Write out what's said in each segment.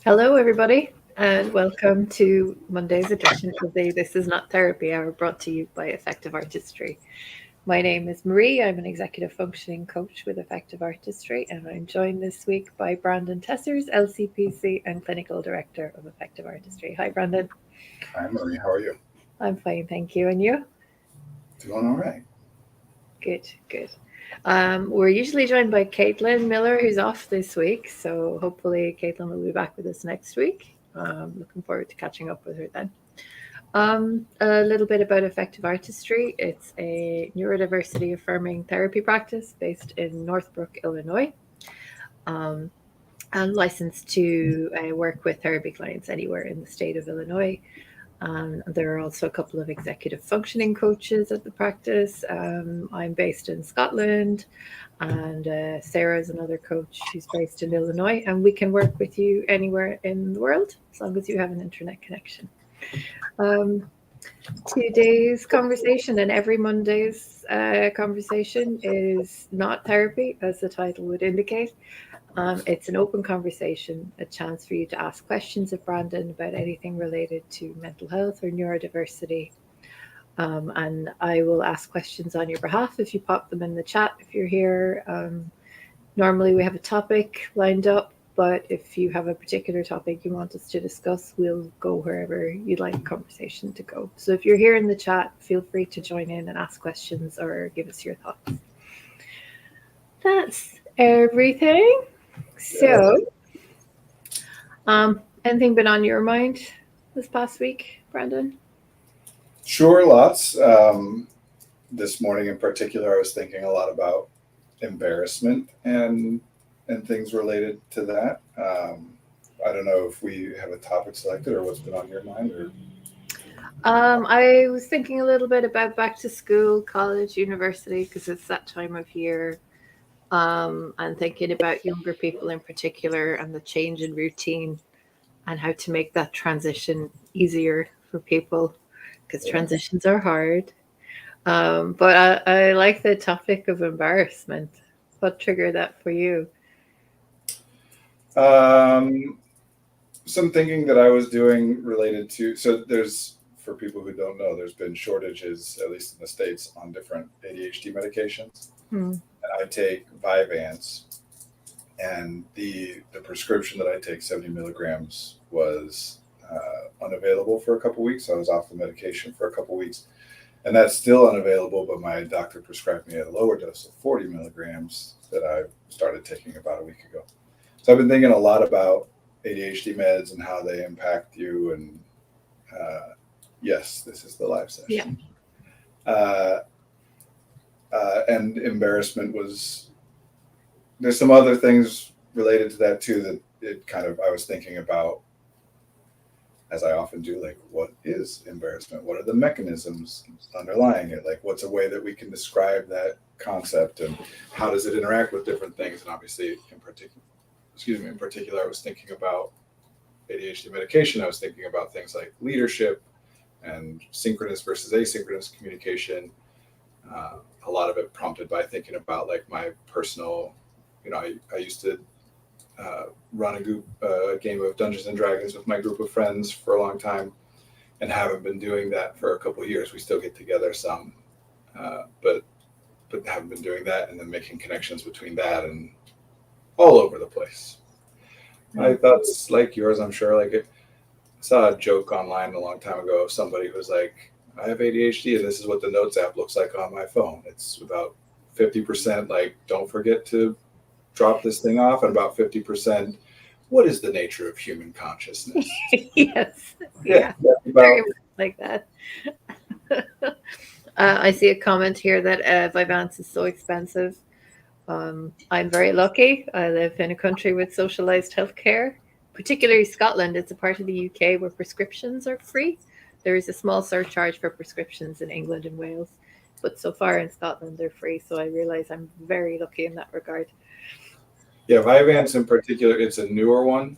Hello, everybody, and welcome to Monday's edition of the This Is Not Therapy Hour brought to you by Effective Artistry. My name is Marie. I'm an executive functioning coach with Effective Artistry, and I'm joined this week by Brandon Tessers, LCPC and Clinical Director of Effective Artistry. Hi, Brandon. Hi, Marie. How are you? I'm fine, thank you. And you? Doing all right. Good, good. We're usually joined by Caitlin Miller, who's off this week. So hopefully, Caitlin will be back with us next week. Looking forward to catching up with her then. A little bit about Effective Artistry. It's a neurodiversity affirming therapy practice based in Northbrook, Illinois, um, and licensed to work with therapy clients anywhere in the state of Illinois. There are also a couple of executive functioning coaches at the practice. I'm based in Scotland, and Sarah is another coach who's based in Illinois, and we can work with you anywhere in the world as long as you have an internet connection. Um, Today's conversation and every Monday's conversation is not therapy, as the title would indicate. It's an open conversation, a chance for you to ask questions of Brandon about anything related to mental health or neurodiversity. And I will ask questions on your behalf if you pop them in the chat if you're here. Normally, we have a topic lined up, but if you have a particular topic you want us to discuss, we'll go wherever you'd like the conversation to go. So if you're here in the chat, feel free to join in and ask questions or give us your thoughts. That's everything. So, anything been on your mind this past week, Brandon? Sure, lots. This morning in particular, I was thinking a lot about embarrassment and things related to that. I don't know if we have a topic selected or what's been on your mind. Or I was thinking a little bit about back to school, college, university, because it's that time of year. And thinking about younger people in particular and the change in routine and how to make that transition easier for people because yeah. transitions are hard. But I like the topic of embarrassment. What triggered that for you? Um, some thinking that I was doing related to there's, for people who don't know, there's been shortages, at least in the States, on different ADHD medications. Hmm. And I take Vyvanse, and the prescription that I take, 70 milligrams, was unavailable for a couple weeks. I was off the medication for a couple weeks, and that's still unavailable. But my doctor prescribed me a lower dose of 40 milligrams that I started taking about a week ago. So I've been thinking a lot about ADHD meds and how they impact you. And yes, this is the live session. Yeah. And embarrassment was, there's some other things related to that too, that it kind of, I was thinking about, as I often do, like, what is embarrassment? What are the mechanisms underlying it? Like, what's a way that we can describe that concept, and how does it interact with different things? And obviously, in particular, I was thinking about ADHD medication. I was thinking about things like leadership and synchronous versus asynchronous communication. A lot of it prompted by thinking about like my personal, I used to run a game of Dungeons and Dragons with my group of friends for a long time, and haven't been doing that for a couple of years. We still get together some, but haven't been doing that, and then making connections between that and all over the place. My thoughts, like yours, I'm sure. Like, I saw a joke online a long time ago of somebody who was like, I have ADHD, and this is what the Notes app looks like on my phone. It's about 50% like, don't forget to drop this thing off, and about 50%, what is the nature of human consciousness? Yes. Yeah, Very much like that. I see a comment here that Vyvanse is so expensive. I'm very lucky. I live in a country with socialized healthcare, particularly Scotland. It's a part of the UK where prescriptions are free. There is a small surcharge for prescriptions in England and Wales, but so far in Scotland they're free. So I realize I'm very lucky in that regard. Yeah, Vyvanse in particular, it's a newer one,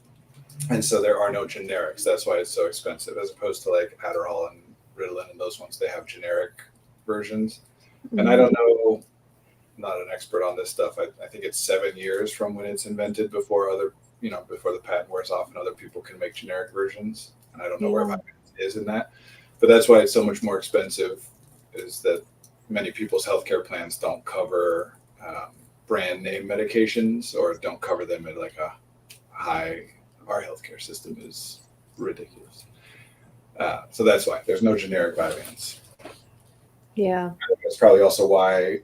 and so there are no generics. That's why it's so expensive, as opposed to like Adderall and Ritalin and those ones. They have generic versions. And I don't know, I'm not an expert on this stuff. I think it's 7 years from when it's invented before other before the patent wears off and other people can make generic versions. And I don't know where Yeah. Vyvanse is in that, but that's why it's so much more expensive, is that many people's healthcare plans don't cover brand name medications, or don't cover them at like a high. Our healthcare system is ridiculous. So that's why there's no generic Vyvanse. Yeah. That's probably also why,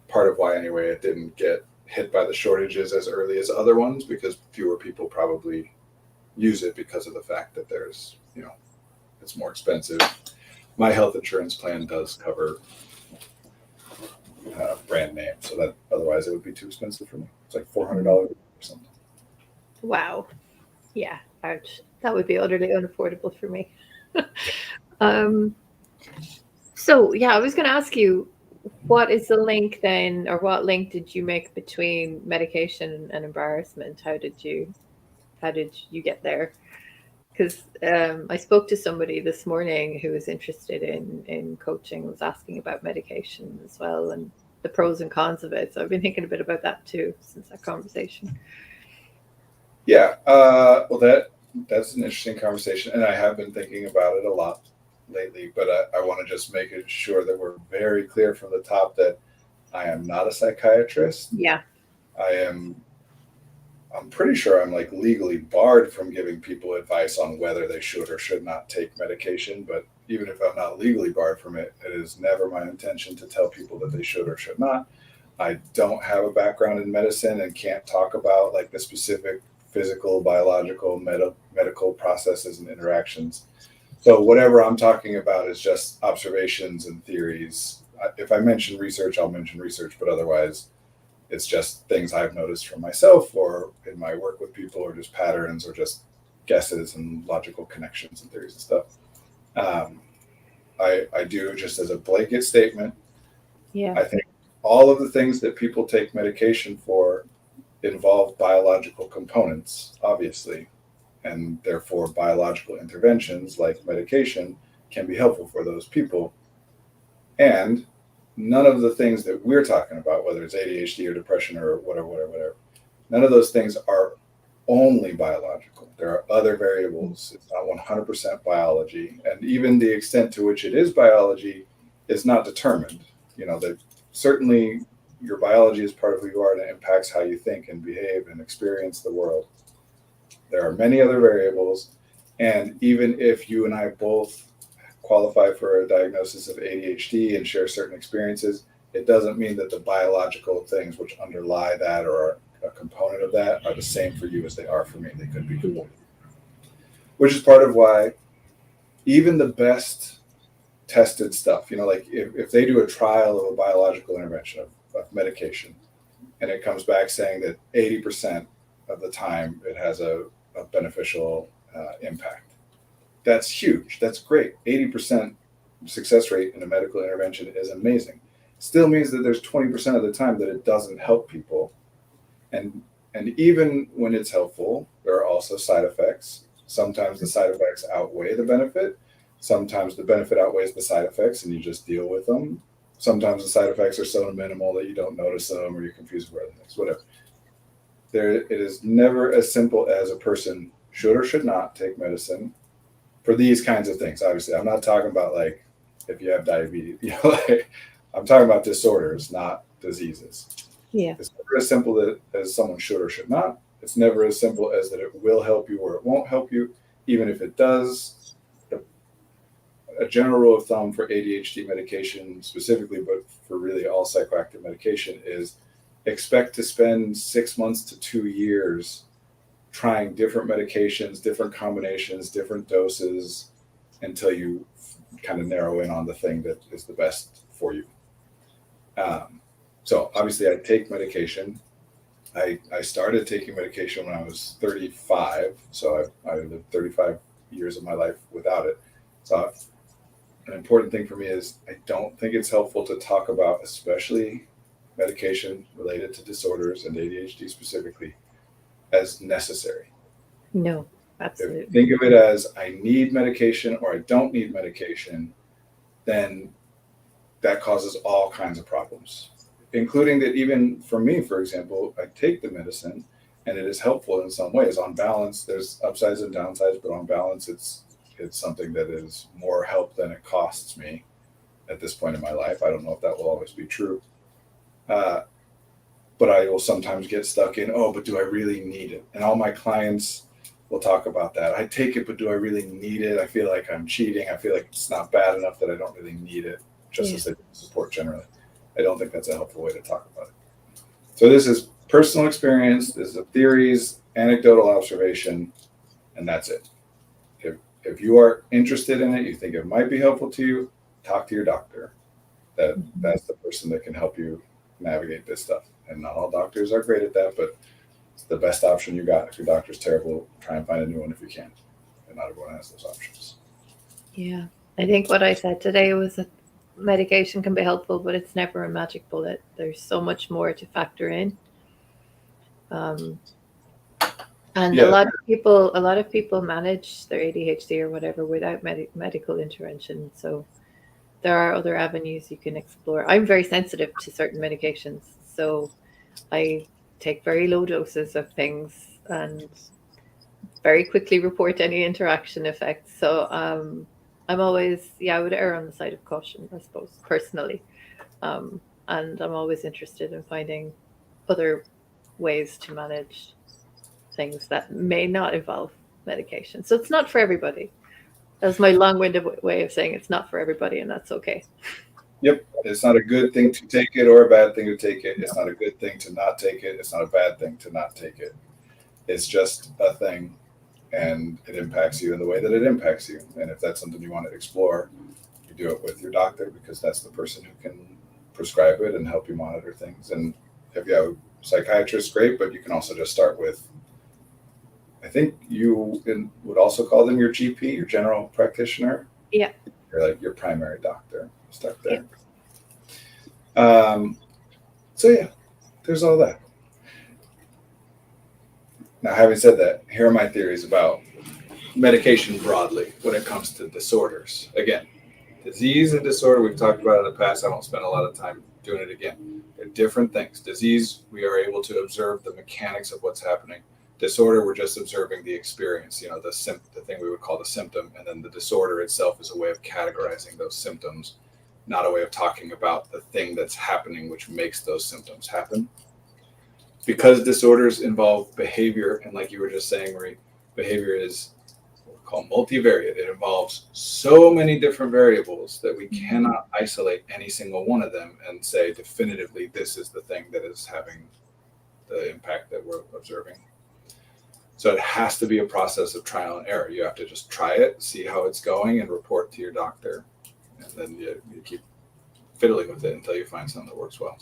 part of why anyway, it didn't get hit by the shortages as early as other ones, because fewer people probably use it because of the fact that there's, it's more expensive. My health insurance plan does cover brand name, so that otherwise it would be too expensive for me. It's like $400 or something. Wow. Yeah. Ouch. That would be utterly unaffordable for me. um, so yeah, I was going to ask you, what is the link then, or what link did you make between medication and embarrassment? How did you get there? Because I spoke to somebody this morning who was interested in coaching, was asking about medication as well and the pros and cons of it. So I've been thinking a bit about that too since that conversation. Yeah, well, that's an interesting conversation, and I have been thinking about it a lot lately. But I want to just make it sure that we're very clear from the top that I am not a psychiatrist. Yeah. I am. I'm pretty sure I'm like legally barred from giving people advice on whether they should or should not take medication. But even if I'm not legally barred from it, it is never my intention to tell people that they should or should not. I don't have a background in medicine and can't talk about like the specific physical, biological, medical processes and interactions. So whatever I'm talking about is just observations and theories. If I mention research, I'll mention research, but otherwise it's just things I've noticed for myself or in my work with people, or just patterns, or just guesses and logical connections and theories and stuff. Um, I do, just as a blanket statement, Yeah. I think all of the things that people take medication for involve biological components, obviously, and therefore biological interventions like medication can be helpful for those people. And none of the things that we're talking about, whether it's ADHD or depression or whatever, none of those things are only biological. There are other variables. It's not 100% biology. And even the extent to which it is biology is not determined. That certainly your biology is part of who you are, and it impacts how you think and behave and experience the world. There are many other variables. And even if you and I both qualify for a diagnosis of ADHD and share certain experiences, it doesn't mean that the biological things which underlie that or are a component of that are the same for you as they are for me. They could be completely, which is part of why even the best tested stuff, like if they do a trial of a biological intervention of medication, and it comes back saying that 80% of the time it has a beneficial impact. That's huge. That's great. 80% success rate in a medical intervention is amazing. Still means that there's 20% of the time that it doesn't help people. And even when it's helpful, there are also side effects. Sometimes the side effects outweigh the benefit. Sometimes the benefit outweighs the side effects and you just deal with them. Sometimes the side effects are so minimal that you don't notice them or you're confused with other things, whatever. It is never as simple as a person should or should not take medicine for these kinds of things. Obviously, I'm not talking about like if you have diabetes, I'm talking about disorders, not diseases. Yeah. It's never as simple as someone should or should not. It's never as simple as that it will help you or it won't help you. Even if it does, a general rule of thumb for ADHD medication specifically, but for really all psychoactive medication, is expect to spend 6 months to 2 years trying different medications, different combinations, different doses, until you kind of narrow in on the thing that is the best for you. So obviously I take medication. I started taking medication when I was 35. So I lived 35 years of my life without it. So an important thing for me is I don't think it's helpful to talk about, especially medication related to disorders and ADHD specifically, as necessary. No, If absolutely. think of it as I need medication or I don't need medication, then that causes all kinds of problems, including that even for me, for example, I take the medicine and it is helpful in some ways. On balance, there's upsides and downsides, but on balance, it's something that is more help than it costs me at this point in my life. I don't know if that will always be true. Uh, but I will sometimes get stuck in, oh, but do I really need it? And all my clients will talk about that. I take it, but do I really need it? I feel like I'm cheating. I feel like it's not bad enough that I don't really need it, just as they do support generally. I don't think that's a helpful way to talk about it. So this is personal experience. This is theories, anecdotal observation, and that's it. If you are interested in it, you think it might be helpful to you, talk to your doctor. That's the person that can help you navigate this stuff. And not all doctors are great at that, but it's the best option you got. If your doctor's terrible, try and find a new one if you can. And not everyone has those options. Yeah. I think what I said today was that medication can be helpful, but it's never a magic bullet. There's so much more to factor in. And a lot of people manage their ADHD or whatever without medical intervention. So there are other avenues you can explore. I'm very sensitive to certain medications, so I take very low doses of things and very quickly report any interaction effects. So I'm always, I would err on the side of caution, I suppose, personally. And I'm always interested in finding other ways to manage things that may not involve medication. So it's not for everybody. That's my long-winded way of saying it's not for everybody, and that's okay. Yep. It's not a good thing to take it or a bad thing to take it. It's not a good thing to not take it. It's not a bad thing to not take it. It's just a thing, and it impacts you in the way that it impacts you. And if that's something you want to explore, you do it with your doctor, because that's the person who can prescribe it and help you monitor things. And if you have a psychiatrist, great, but you can also just start with, I think you would also call them your GP, your general practitioner. Yeah. You're like your primary doctor. Start there. Yeah. So yeah, there's all that. Now, having said that, here are my theories about medication broadly when it comes to disorders. Again, disease and disorder, we've talked about in the past. I won't spend a lot of time doing it again. They're different things. Disease, we are able to observe the mechanics of what's happening. Disorder, we're just observing the experience, the thing we would call the symptom. And then the disorder itself is a way of categorizing those symptoms, not a way of talking about the thing that's happening, which makes those symptoms happen. Because disorders involve behavior, and like you were just saying, Marie, behavior is what we call multivariate. It involves so many different variables that we cannot isolate any single one of them and say definitively this is the thing that is having the impact that we're observing. So it has to be a process of trial and error. You have to just try it, see how it's going, and report to your doctor. And then you keep fiddling with it until you find something that works well.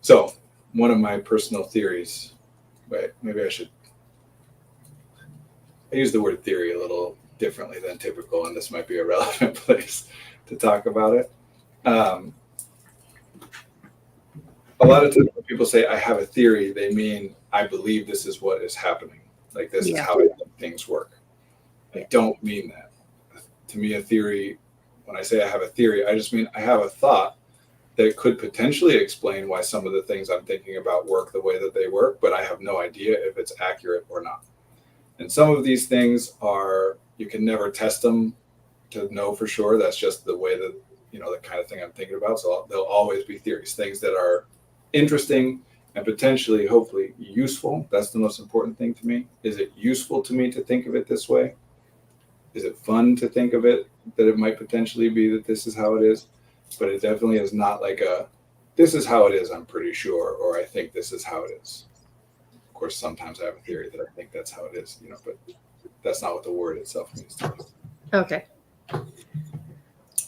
So one of my personal theories, maybe I use the word theory a little differently than typical, and this might be a relevant place to talk about it. A lot of times when people say, I have a theory, they mean, I believe this is what is happening. Like, this is how things work. I don't mean that. To me, a theory, when I say I have a theory, I just mean I have a thought that could potentially explain why some of the things I'm thinking about work the way that they work, but I have no idea if it's accurate or not. And some of these things you can never test them to know for sure. That's just the way that, the kind of thing I'm thinking about. So there'll always be theories, things that are interesting and potentially, hopefully, useful. That's the most important thing to me. Is it useful to me to think of it this way? Is it fun to think of it that it might potentially be that this is how it is? But it definitely is not like this is how it is, I'm pretty sure, or I think this is how it is. Of course, sometimes I have a theory that I think that's how it is, but that's not what the word itself means to me. Okay.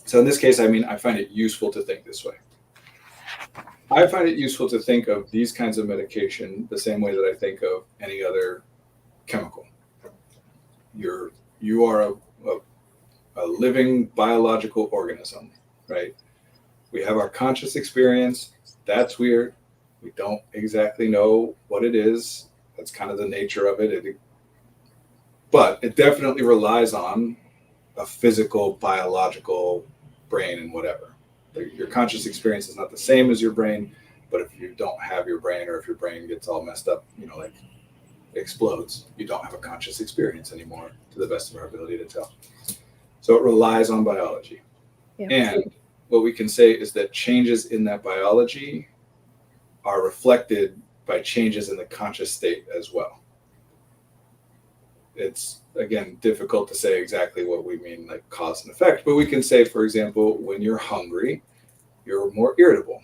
So in this case, I find it useful to think this way. I find it useful to think of these kinds of medication the same way that I think of any other chemical. You are a living biological organism, right? We have our conscious experience. That's weird. We don't exactly know what it is. That's kind of the nature of it. But it definitely relies on a physical, biological brain and whatever. Your conscious experience is not the same as your brain. But if you don't have your brain, or if your brain gets all messed up, like explodes, you don't have a conscious experience anymore, to the best of our ability to tell. So it relies on biology. Yeah. And what we can say is that changes in that biology are reflected by changes in the conscious state as well. It's, again, difficult to say exactly what we mean, like cause and effect, but we can say, for example, when you're hungry, you're more irritable.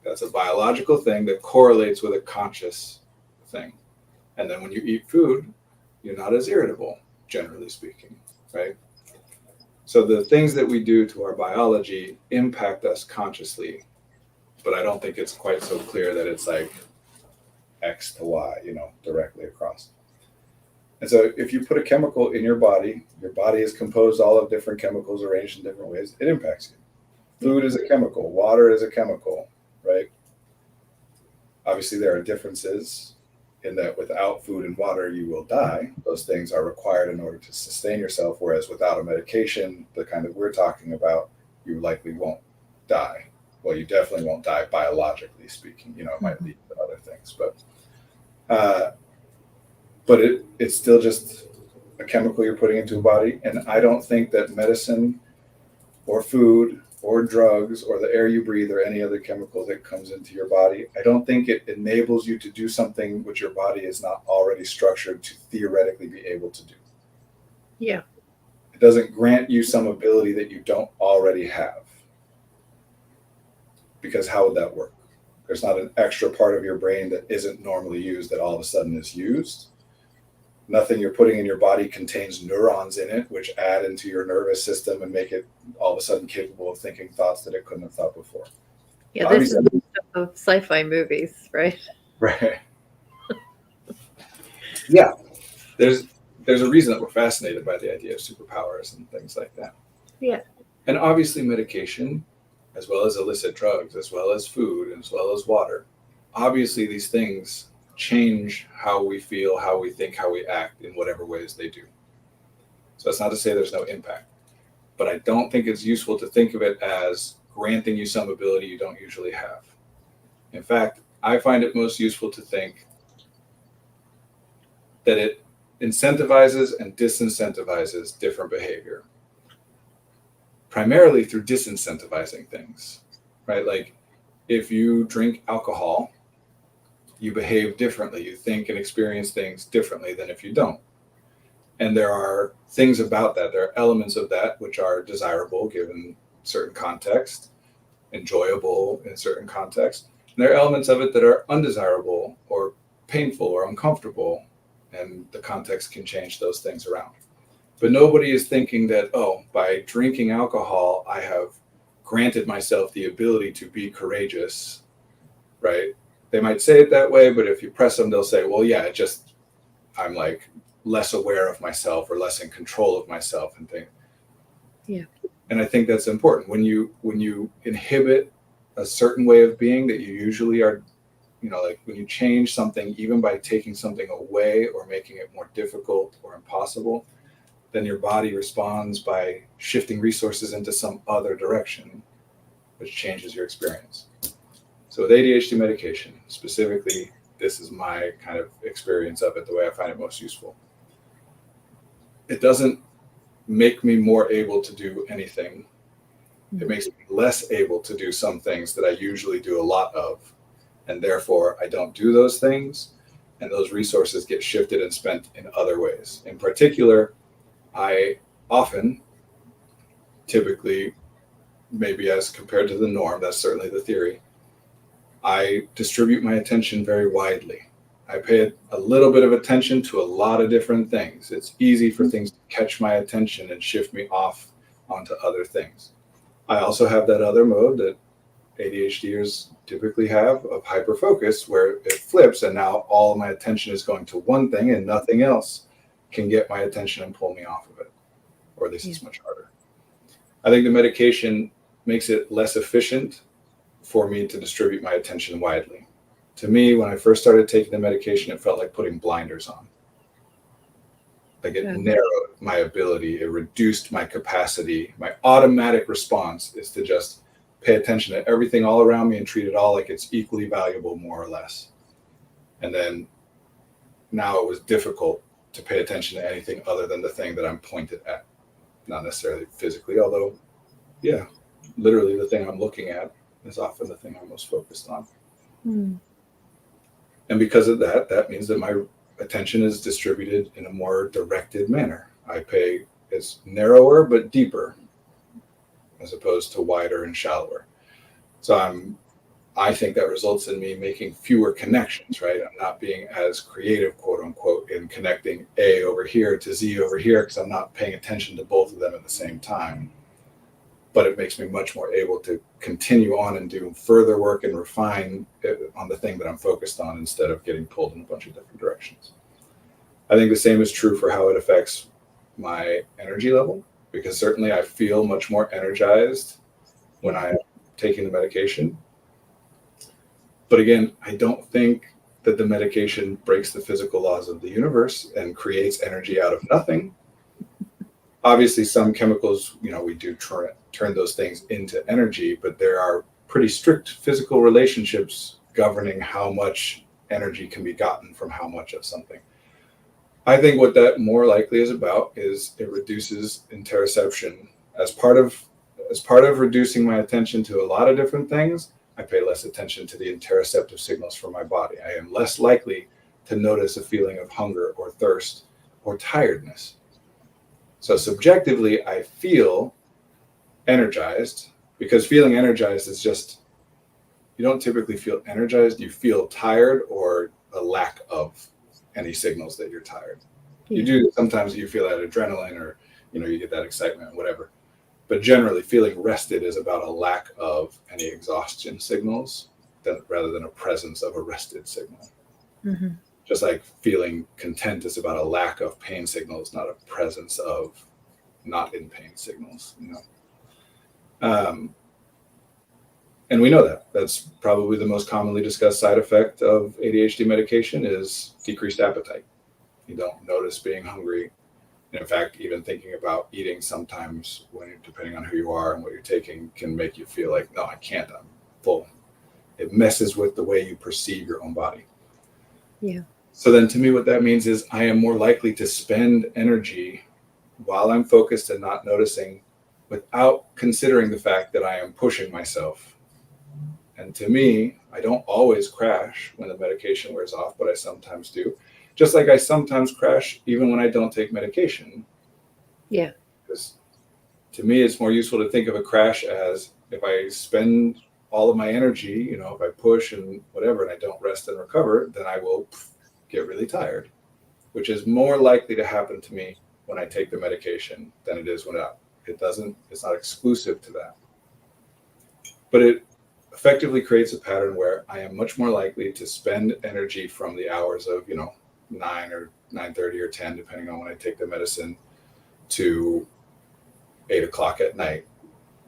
That's a biological thing that correlates with a conscious thing. And then when you eat food, you're not as irritable, generally speaking, right? So the things that we do to our biology impact us consciously, but I don't think it's quite so clear that it's like X to Y, directly across. And so if you put a chemical in your body is composed all of different chemicals arranged in different ways, it impacts you. Food is a chemical, water is a chemical, right? Obviously, there are differences in that without food and water, you will die. Those things are required in order to sustain yourself, whereas without a medication, the kind that we're talking about, you likely won't die. Well, you definitely won't die biologically speaking. It might lead to other things, but it's still just a chemical you're putting into a body. And I don't think that medicine or food or drugs or the air you breathe or any other chemical that comes into your body, I don't think it enables you to do something which your body is not already structured to theoretically be able to do. Yeah. It doesn't grant you some ability that you don't already have. Because how would that work? There's not an extra part of your brain that isn't normally used that all of a sudden is used. Nothing you're putting in your body contains neurons in it, which add into your nervous system and make it all of a sudden capable of thinking thoughts that it couldn't have thought before. Yeah, this is the stuff of sci-fi movies, right? Right. Yeah. There's a reason that we're fascinated by the idea of superpowers and things like that. Yeah. And obviously medication, as well as illicit drugs, as well as food, as well as water. Obviously these things change how we feel, how we think, how we act in whatever ways they do. So that's not to say there's no impact, but I don't think it's useful to think of it as granting you some ability you don't usually have. In fact, I find it most useful to think that it incentivizes and disincentivizes different behavior, primarily through disincentivizing things, right? Like if you drink alcohol, you behave differently. You think and experience things differently than if you don't. And there are things about that. There are elements of that which are desirable given certain context, enjoyable in certain context. And there are elements of it that are undesirable or painful or uncomfortable, and the context can change those things around. But nobody is thinking that, by drinking alcohol, I have granted myself the ability to be courageous, right? They might say it that way, but if you press them, they'll say, well, yeah, I'm like less aware of myself or less in control of myself and things. Yeah. And I think that's important. When you inhibit a certain way of being that you usually are, like when you change something, even by taking something away or making it more difficult or impossible, then your body responds by shifting resources into some other direction, which changes your experience. So with ADHD medication, specifically, this is my kind of experience of it, the way I find it most useful. It doesn't make me more able to do anything. It makes me less able to do some things that I usually do a lot of. And therefore, I don't do those things. And those resources get shifted and spent in other ways. In particular, I often, typically, maybe as compared to the norm, that's certainly the theory, I distribute my attention very widely. I pay a little bit of attention to a lot of different things. It's easy for things to catch my attention and shift me off onto other things. I also have that other mode that ADHDers typically have of hyperfocus, where it flips and now all of my attention is going to one thing and nothing else can get my attention and pull me off of it, or at least it's much harder. I think the medication makes it less efficient for me to distribute my attention widely. To me, when I first started taking the medication, it felt like putting blinders on. Like it narrowed my ability, it reduced my capacity. My automatic response is to just pay attention to everything all around me and treat it all like it's equally valuable, more or less. And then now it was difficult to pay attention to anything other than the thing that I'm pointed at. Not necessarily physically, although, yeah, literally the thing I'm looking at is often the thing I'm most focused on. And because of that, that means that my attention is distributed in a more directed manner. I pay, it's narrower but deeper, as opposed to wider and shallower. So I think that results in me making fewer connections, right? I'm not being as creative, quote unquote, in connecting A over here to Z over here, because I'm not paying attention to both of them at the same time. But it makes me much more able to continue on and do further work and refine it on the thing that I'm focused on, instead of getting pulled in a bunch of different directions. I think the same is true for how it affects my energy level, because certainly I feel much more energized when I'm taking the medication. But again, I don't think that the medication breaks the physical laws of the universe and creates energy out of nothing. Obviously, some chemicals, we do turn those things into energy, but there are pretty strict physical relationships governing how much energy can be gotten from how much of something. I think what that more likely is about is it reduces interoception. As part of reducing my attention to a lot of different things, I pay less attention to the interoceptive signals from my body. I am less likely to notice a feeling of hunger or thirst or tiredness. So subjectively, I feel energized, because feeling energized is just, you don't typically feel energized. You feel tired, or a lack of any signals that you're tired. You do, sometimes you feel that adrenaline, or you get that excitement, whatever. But generally, feeling rested is about a lack of any exhaustion signals, rather than a presence of a rested signal. Mm-hmm. Just like feeling content is about a lack of pain signals, not a presence of not in pain signals. And we know that. That's probably the most commonly discussed side effect of ADHD medication is decreased appetite. You don't notice being hungry. And in fact, even thinking about eating sometimes, depending on who you are and what you're taking, can make you feel like, no, I can't, I'm full. It messes with the way you perceive your own body. Yeah. So then to me, what that means is I am more likely to spend energy while I'm focused and not noticing, without considering the fact that I am pushing myself. And to me, I don't always crash when the medication wears off, but I sometimes do. Just like I sometimes crash even when I don't take medication. Yeah. Because to me, it's more useful to think of a crash as, if I spend all of my energy, if I push and whatever, and I don't rest and recover, then I will get really tired, which is more likely to happen to me when I take the medication than it is when it's not exclusive to that. But it effectively creates a pattern where I am much more likely to spend energy from the hours of, 9 or 9:30 or 10, depending on when I take the medicine, to 8 o'clock at night,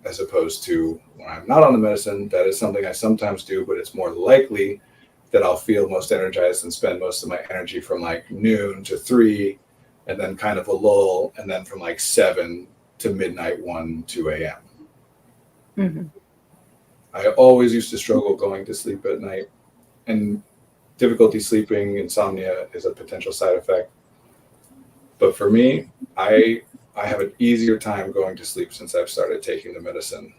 as opposed to when I'm not on the medicine. That is something I sometimes do, but it's more likely that I'll feel most energized and spend most of my energy from like noon to 3, and then kind of a lull, and then from like 7 to midnight, 1, 2 a.m. Mm-hmm. I always used to struggle going to sleep at night, and difficulty sleeping, insomnia, is a potential side effect. But for me, I have an easier time going to sleep since I've started taking the medicine.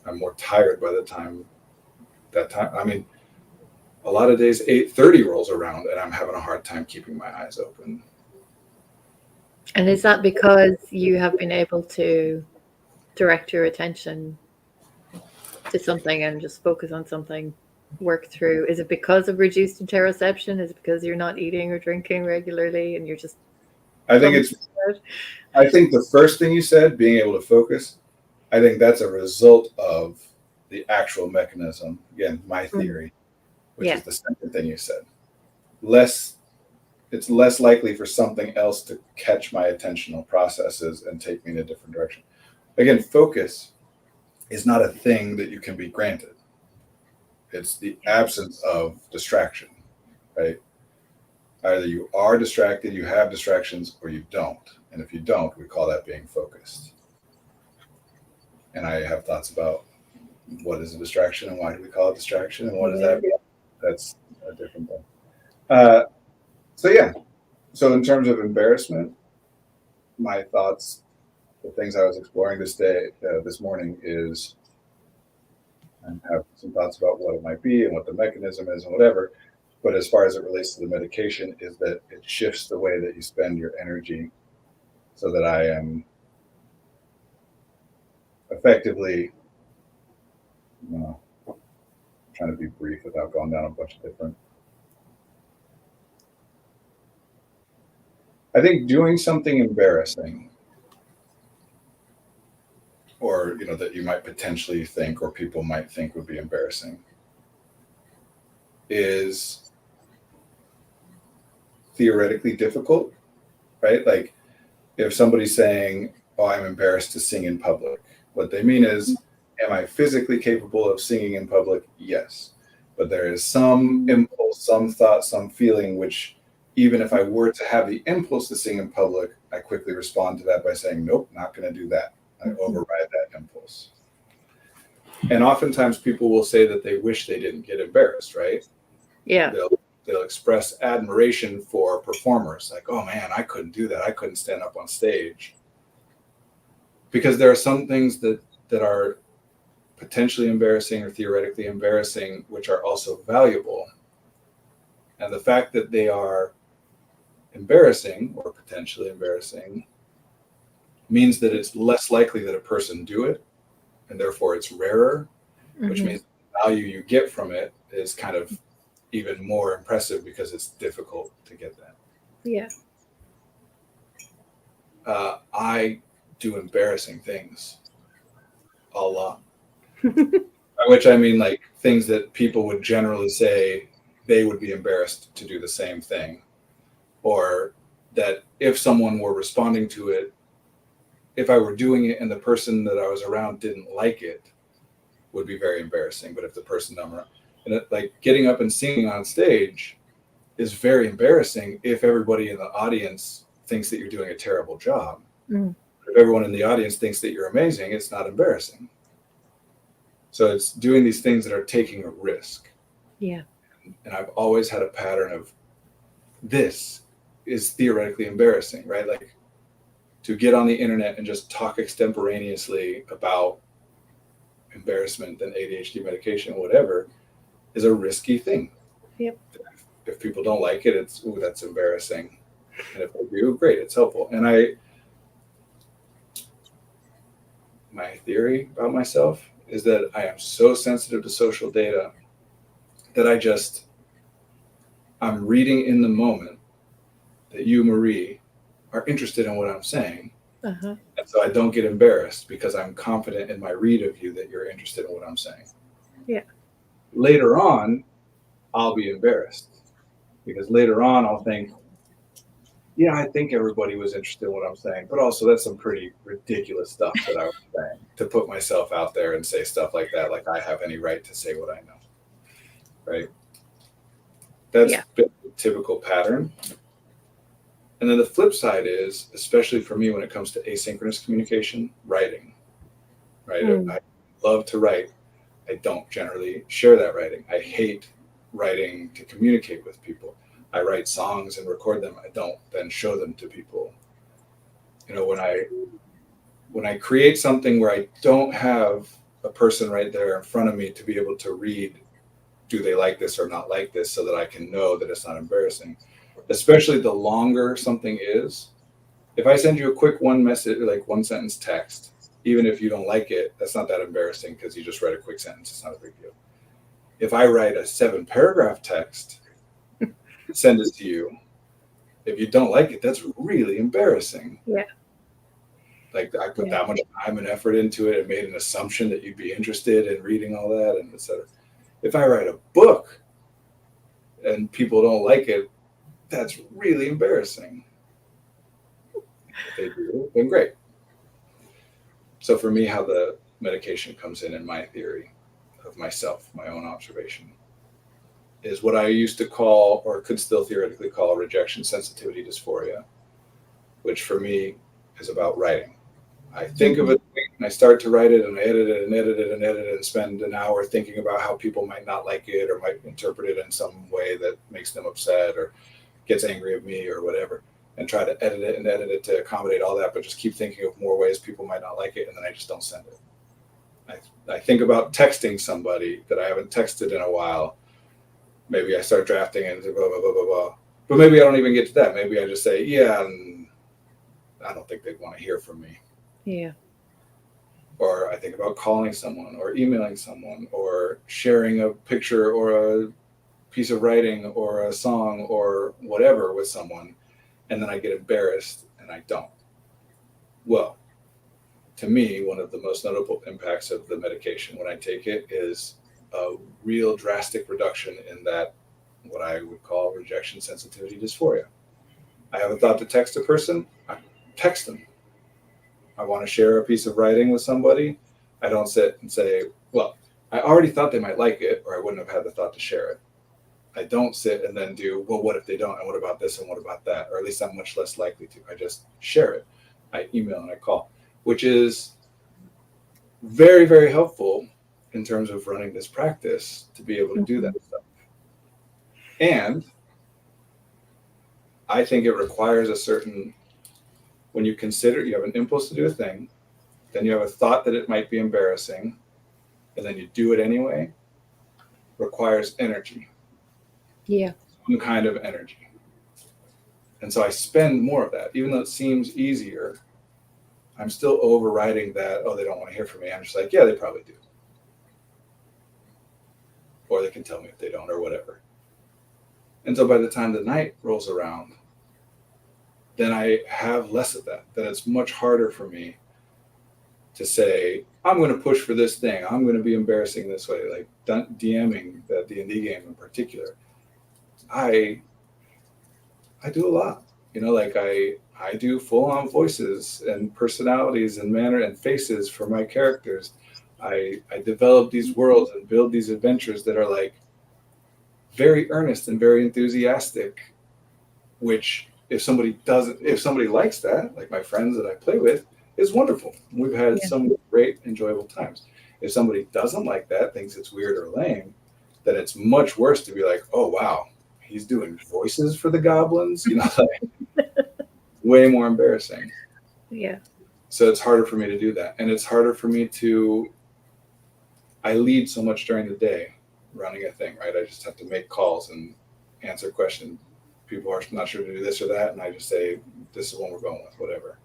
I'm more tired by the time I mean, a lot of days 8:30 rolls around and I'm having a hard time keeping my eyes open. And is that because you have been able to direct your attention to something and just focus on something, work through? Is it because of reduced interoception? Is it because you're not eating or drinking regularly and you're just... I think the first thing you said, being able to focus, I think that's a result of the actual mechanism. Again, my theory, which is the second thing you said. It's less likely for something else to catch my attentional processes and take me in a different direction. Again, focus is not a thing that you can be granted. It's the absence of distraction, right? Either you are distracted, you have distractions, or you don't. And if you don't, we call that being focused. And I have thoughts about what is a distraction and why do we call it distraction and what does Yeah. that mean? That's a different thing. So yeah. So in terms of embarrassment, my thoughts, the things I was exploring this morning is, and have some thoughts about what it might be and what the mechanism is and whatever. But as far as it relates to the medication, is that it shifts the way that you spend your energy so that I am effectively, you know, trying to be brief without going down a bunch of different. I think doing something embarrassing or, that you might potentially think or people might think would be embarrassing is theoretically difficult, right? Like if somebody's saying, "Oh, I'm embarrassed to sing in public," what they mean is, am I physically capable of singing in public? Yes. But there is some impulse, some thought, some feeling, which even if I were to have the impulse to sing in public, I quickly respond to that by saying, nope, not going to do that. I override that impulse. And oftentimes people will say that they wish they didn't get embarrassed, right? Yeah. They'll express admiration for performers. Like, oh man, I couldn't do that. I couldn't stand up on stage. Because there are some things that are potentially embarrassing or theoretically embarrassing, which are also valuable. And the fact that they are embarrassing or potentially embarrassing means that it's less likely that a person do it, and therefore it's rarer, which means the value you get from it is kind of even more impressive because it's difficult to get that. Yeah. I do embarrassing things a lot. By which I mean like things that people would generally say they would be embarrassed to do the same thing. Or that if someone were responding to it, if I were doing it and the person that I was around didn't like it, would be very embarrassing. But if the person I'm around, and like getting up and singing on stage is very embarrassing if everybody in the audience thinks that you're doing a terrible job. If everyone in the audience thinks that you're amazing, it's not embarrassing. So it's doing these things that are taking a risk. Yeah. And I've always had a pattern of this is theoretically embarrassing, right? Like to get on the internet and just talk extemporaneously about embarrassment and ADHD medication, whatever, is a risky thing. Yep. If people don't like it, it's, ooh, that's embarrassing. And if they do, great, it's helpful. And my theory about myself is that I am so sensitive to social data that I'm reading in the moment that you, Marie, are interested in what I'm saying. And so I don't get embarrassed because I'm confident in my read of you that you're interested in what I'm saying. Yeah. Later on, I'll be embarrassed because later on I'll think, yeah, I think everybody was interested in what I'm saying, but also that's some pretty ridiculous stuff that I was saying to put myself out there and say stuff like that, like I have any right to say what I know, right? That's been a typical pattern. And then the flip side is, especially for me when it comes to asynchronous communication, writing, right? I love to write. I don't generally share that writing. I hate writing to communicate with people. I write songs and record them. I don't then show them to people. When I create something where I don't have a person right there in front of me to be able to read, do they like this or not like this, so that I can know that it's not embarrassing. Especially the longer something is. If I send you a quick one message, like one sentence text, even if you don't like it, that's not that embarrassing because you just read a quick sentence. It's not a big deal. If I write a 7-paragraph text, send it to you, if you don't like it, that's really embarrassing. Yeah. Like I put that much time and effort into it and made an assumption that you'd be interested in reading all that and etc. If I write a book and people don't like it, that's really embarrassing. If they do, then great. So for me, how the medication comes in my theory of myself, my own observation, is what I used to call, or could still theoretically call, rejection sensitivity dysphoria, which for me is about writing. I think of a thing And I start to write it and I edit it and edit it and edit it and spend an hour thinking about how people might not like it or might interpret it in some way that makes them upset or gets angry at me or whatever, and try to edit it to accommodate all that, but just keep thinking of more ways people might not like it, and then I just don't send it. I think about texting somebody that I haven't texted in a while. Maybe I start drafting and blah, blah, blah, blah, blah. But maybe I don't even get to that. Maybe I just say, yeah, and I don't think they'd want to hear from me. Yeah. Or I think about calling someone or emailing someone or sharing a picture or a piece of writing or a song or whatever with someone, and then I get embarrassed and I don't. Well, to me, one of the most notable impacts of the medication when I take it is a real drastic reduction in that, what I would call rejection sensitivity dysphoria. I have a thought to text a person, I text them. I want to share a piece of writing with somebody, I don't sit and say, well, I already thought they might like it, or I wouldn't have had the thought to share it. I don't sit and then do, well, what if they don't? And what about this? And what about that? Or at least I'm much less likely to. I just share it. I email and I call, which is very, very helpful in terms of running this practice to be able to do that stuff. And I think it requires a certain, when you consider, you have an impulse to do a thing, then you have a thought that it might be embarrassing, and then you do it anyway, requires energy. Yeah. Some kind of energy. And so I spend more of that. Even though it seems easier, I'm still overriding that, oh, they don't want to hear from me. I'm just like, yeah, they probably do. Or they can tell me if they don't or whatever. And so by the time the night rolls around, then I have less of that. Then it's much harder for me to say, I'm going to push for this thing. I'm going to be embarrassing this way. Like DMing the D&D game in particular. I do a lot, like I do full on voices and personalities and manner and faces for my characters. I develop these worlds and build these adventures that are like very earnest and very enthusiastic, which if somebody likes that, like my friends that I play with, is wonderful. We've had some great, enjoyable times. If somebody doesn't like that, thinks it's weird or lame, then it's much worse to be like, oh, wow, he's doing voices for the goblins, way more embarrassing. Yeah. So it's harder for me to do that. And it's harder for me I lead so much during the day running a thing, right? I just have to make calls and answer questions. People are not sure to do this or that. And I just say, this is what we're going with, whatever.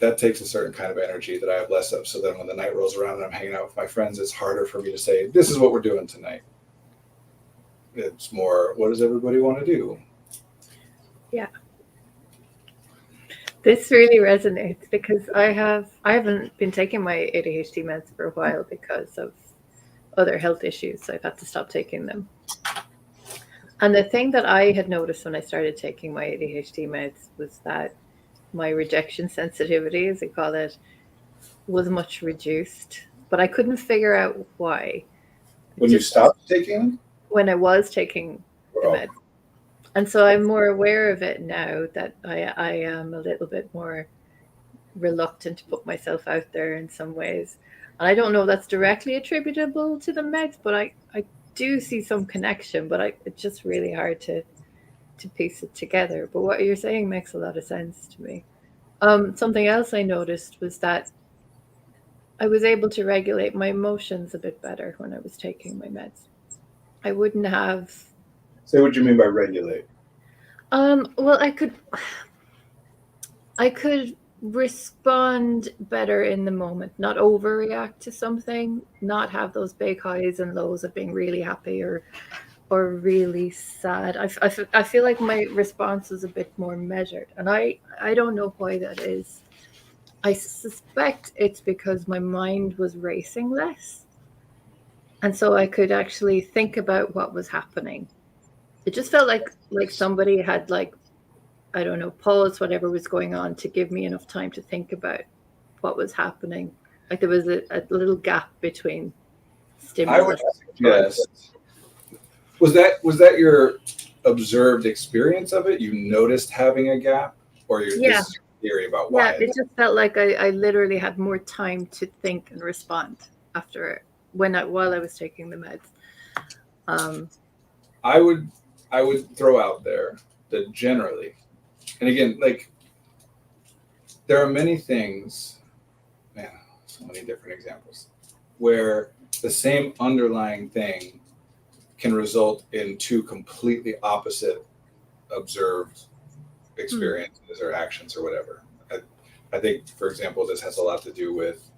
That takes a certain kind of energy that I have less of. So then when the night rolls around and I'm hanging out with my friends, it's harder for me to say, this is what we're doing tonight. It's more, what does everybody want to do? Yeah. This really resonates because I haven't been taking my ADHD meds for a while because of other health issues. So I've had to stop taking them. And the thing that I had noticed when I started taking my ADHD meds was that my rejection sensitivity, as they call it, was much reduced. But I couldn't figure out why. When you stopped taking them? When I was taking the meds. And so I'm more aware of it now that I am a little bit more reluctant to put myself out there in some ways. And I don't know if that's directly attributable to the meds, but I do see some connection, but it's just really hard to piece it together. But what you're saying makes a lot of sense to me. Something else I noticed was that I was able to regulate my emotions a bit better when I was taking my meds. I wouldn't have... Say what you mean by regulate. Well, I could respond better in the moment, not overreact to something, not have those big highs and lows of being really happy or really sad. I feel like my response was a bit more measured, and I don't know why that is. I suspect it's because my mind was racing less, and so I could actually think about what was happening. It just felt like somebody had, like, I don't know, paused whatever was going on to give me enough time to think about what was happening. Like there was a little gap between stimulus. Yes. Was that your observed experience of it? You noticed having a gap, or theory about Yeah, why. it just felt like I literally had more time to think and respond after while I was taking the meds. Um, I would throw out there that generally, and again, like there are many things, man, so many different examples, where the same underlying thing can result in two completely opposite observed experiences or actions or whatever. I think, for example, this has a lot to do with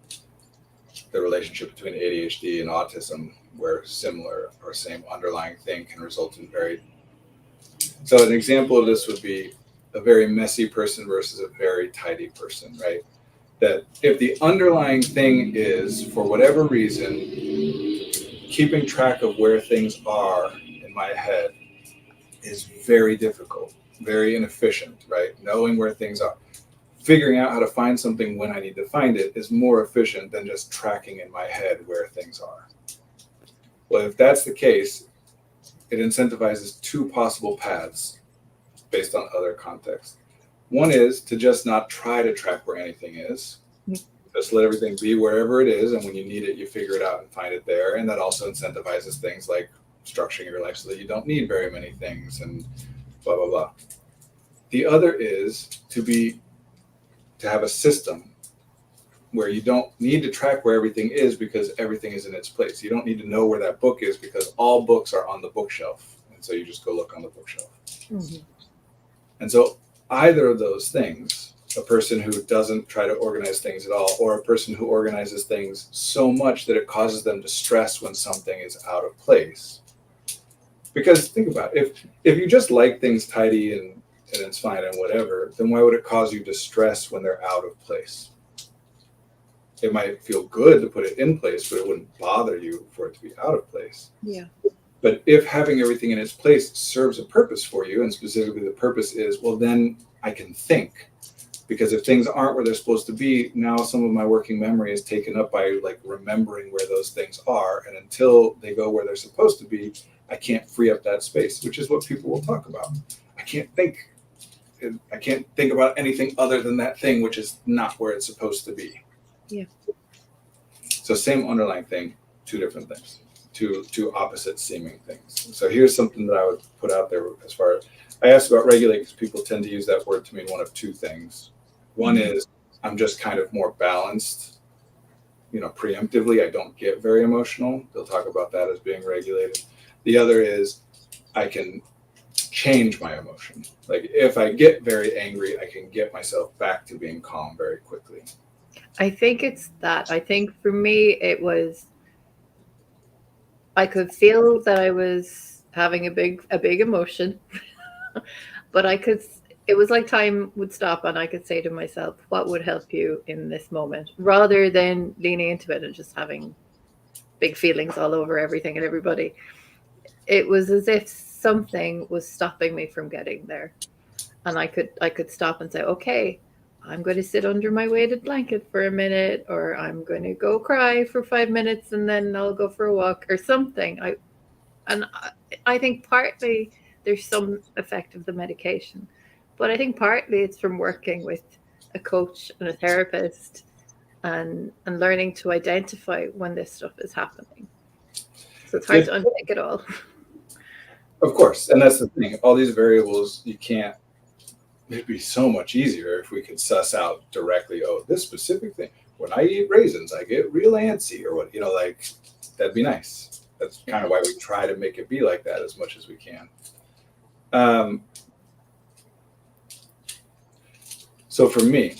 the relationship between ADHD and autism, where similar or same underlying thing can result in very. So, an example of this would be a very messy person versus a very tidy person, right? That if the underlying thing is, for whatever reason, keeping track of where things are in my head is very difficult, very inefficient, right? Knowing where things are, figuring out how to find something when I need to find it is more efficient than just tracking in my head where things are. Well, if that's the case, it incentivizes two possible paths based on other contexts. One is to just not try to track where anything is. Just let everything be wherever it is, and when you need it, you figure it out and find it there. And that also incentivizes things like structuring your life so that you don't need very many things and blah, blah, blah. The other is to have a system where you don't need to track where everything is because everything is in its place. You don't need to know where that book is because all books are on the bookshelf. And so you just go look on the bookshelf. Mm-hmm. And so either of those things, a person who doesn't try to organize things at all, or a person who organizes things so much that it causes them to stress when something is out of place. Because think about it, if you just like things tidy and it's fine and whatever, then why would it cause you distress when they're out of place? It might feel good to put it in place, but it wouldn't bother you for it to be out of place. Yeah. But if having everything in its place serves a purpose for you, and specifically the purpose is, well, then I can think. Because if things aren't where they're supposed to be, now some of my working memory is taken up by like remembering where those things are. And until they go where they're supposed to be, I can't free up that space, which is what people will talk about. I can't think about anything other than that thing, which is not where it's supposed to be. Yeah. So same underlying thing, two different things, two opposite seeming things. So here's something that I would put out there as far as I asked about regulate, because people tend to use that word to mean one of two things. One is I'm just kind of more balanced, preemptively. I don't get very emotional. They'll talk about that as being regulated. The other is I can change my emotion. Like if I get very angry, I can get myself back to being calm very quickly. I think it's that. I think for me, it was, I could feel that I was having a big emotion, but it was like time would stop and I could say to myself, what would help you in this moment, rather than leaning into it and just having big feelings all over everything and everybody. It was as if something was stopping me from getting there. And I could stop and say, okay, I'm going to sit under my weighted blanket for a minute, or I'm going to go cry for 5 minutes and then I'll go for a walk or something. I think partly there's some effect of the medication, but I think partly it's from working with a coach and a therapist and learning to identify when this stuff is happening. So it's hard to unpick it all. Of course. And that's the thing. All these variables, it'd be so much easier if we could suss out directly, this specific thing. When I eat raisins, I get real antsy, or what, that'd be nice. That's kind of why we try to make it be like that as much as we can. So for me,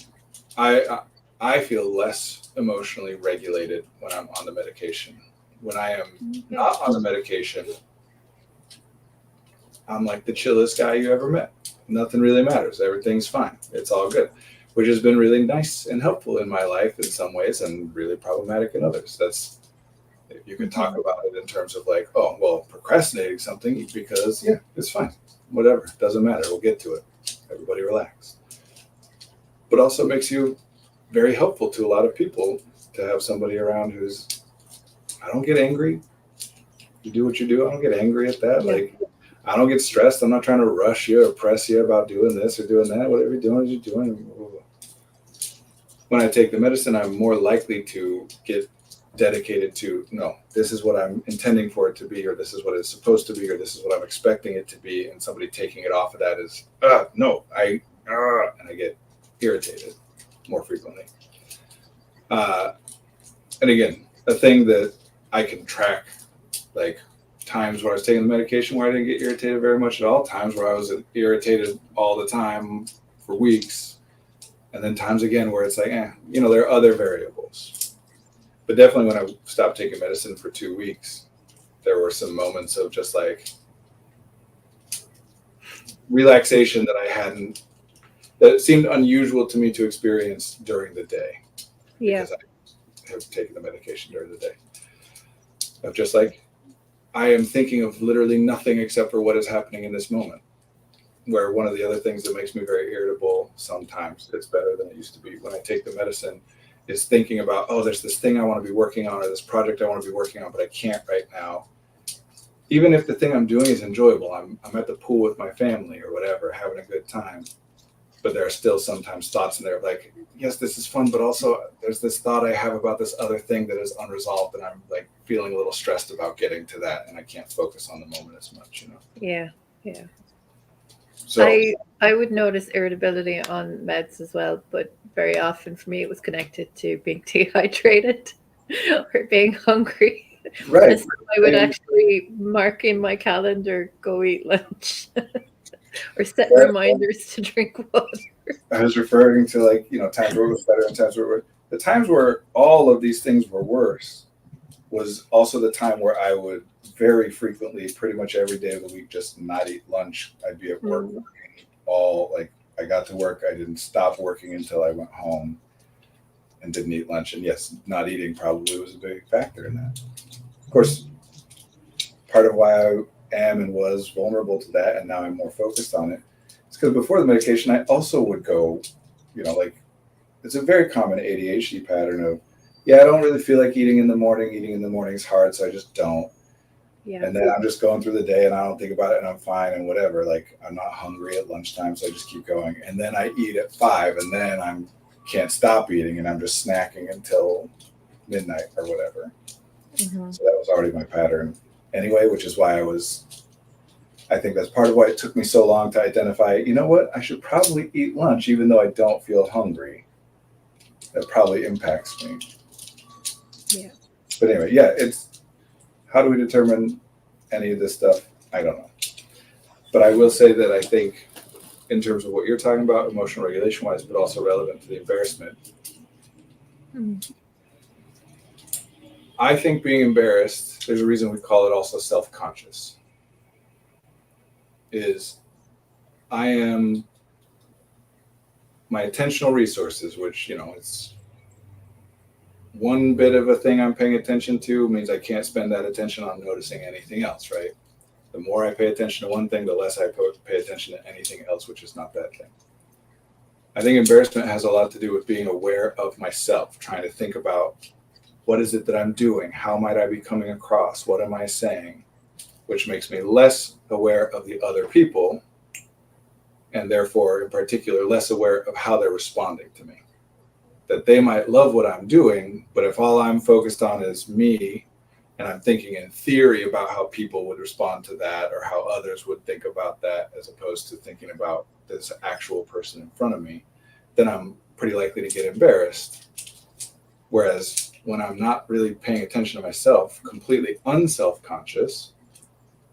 I feel less emotionally regulated when I'm on the medication. When I am not on the medication, I'm like the chillest guy you ever met. Nothing really matters. Everything's fine. It's all good, which has been really nice and helpful in my life in some ways and really problematic in others. You can talk about it in terms of like, procrastinating something because, it's fine. Whatever. Doesn't matter. We'll get to it. Everybody relax. But also makes you very helpful to a lot of people to have somebody around I don't get angry. You do what you do. I don't get angry at that. Yeah. I don't get stressed. I'm not trying to rush you or press you about doing this or doing that. Whatever you're doing is you're doing. when I take the medicine, I'm more likely to get dedicated to, no, this is what I'm intending for it to be, or this is what it's supposed to be, or this is what I'm expecting it to be. And somebody taking it off of that is, no, and I get irritated more frequently. And again, a thing that I can track, like times where I was taking the medication where I didn't get irritated very much at all, times where I was irritated all the time for weeks, and then times again where it's like, there are other variables. But definitely when I stopped taking medicine for 2 weeks, there were some moments of just like relaxation that seemed unusual to me to experience during the day. Yeah. Because I have taken the medication during the day. Of just like, I am thinking of literally nothing except for what is happening in this moment. Where one of the other things that makes me very irritable, sometimes it's better than it used to be when I take the medicine, is thinking about, there's this thing I want to be working on, or this project I want to be working on, but I can't right now. Even if the thing I'm doing is enjoyable, I'm at the pool with my family or whatever, having a good time. But there are still sometimes thoughts in there like, yes, this is fun, but also there's this thought I have about this other thing that is unresolved, and I'm like feeling a little stressed about getting to that, and I can't focus on the moment as much, Yeah. So I would notice irritability on meds as well, but very often for me it was connected to being dehydrated or being hungry. right. So I would actually mark in my calendar, go eat lunch, or set reminders to drink water. I was referring to times where it was better and times where the times where all of these things were worse was also the time where I would very frequently, pretty much every day of the week, just not eat lunch. I'd be at work working I got to work. I didn't stop working until I went home and didn't eat lunch. And yes, not eating probably was a big factor in that. Of course, part of why I am and was vulnerable to that, and now I'm more focused on it, is because before the medication, I also would go, it's a very common ADHD pattern of, I don't really feel like eating in the morning. Eating in the morning is hard, so I just don't. Yeah. And then I'm just going through the day and I don't think about it and I'm fine and whatever. Like, I'm not hungry at lunchtime, so I just keep going. And then I eat at 5 and then I can't stop eating and I'm just snacking until midnight or whatever. Mm-hmm. So that was already my pattern anyway, which is why I think that's part of why it took me so long to identify, I should probably eat lunch even though I don't feel hungry. That probably impacts me. Yeah. But anyway, it's, how do we determine any of this stuff? I don't know. But I will say that I think in terms of what you're talking about, emotional regulation wise, but also relevant to the embarrassment. I think being embarrassed, there's a reason we call it also self-conscious, is I am my attentional resources, which, it's one bit of a thing I'm paying attention to means I can't spend that attention on noticing anything else, right? The more I pay attention to one thing, the less I pay attention to anything else, which is not that thing. I think embarrassment has a lot to do with being aware of myself, trying to think about what is it that I'm doing? How might I be coming across? What am I saying? Which makes me less aware of the other people, and therefore, in particular, less aware of how they're responding to me. That they might love what I'm doing, but if all I'm focused on is me, and I'm thinking in theory about how people would respond to that or how others would think about that, as opposed to thinking about this actual person in front of me, then I'm pretty likely to get embarrassed. Whereas when I'm not really paying attention to myself, completely unself-conscious,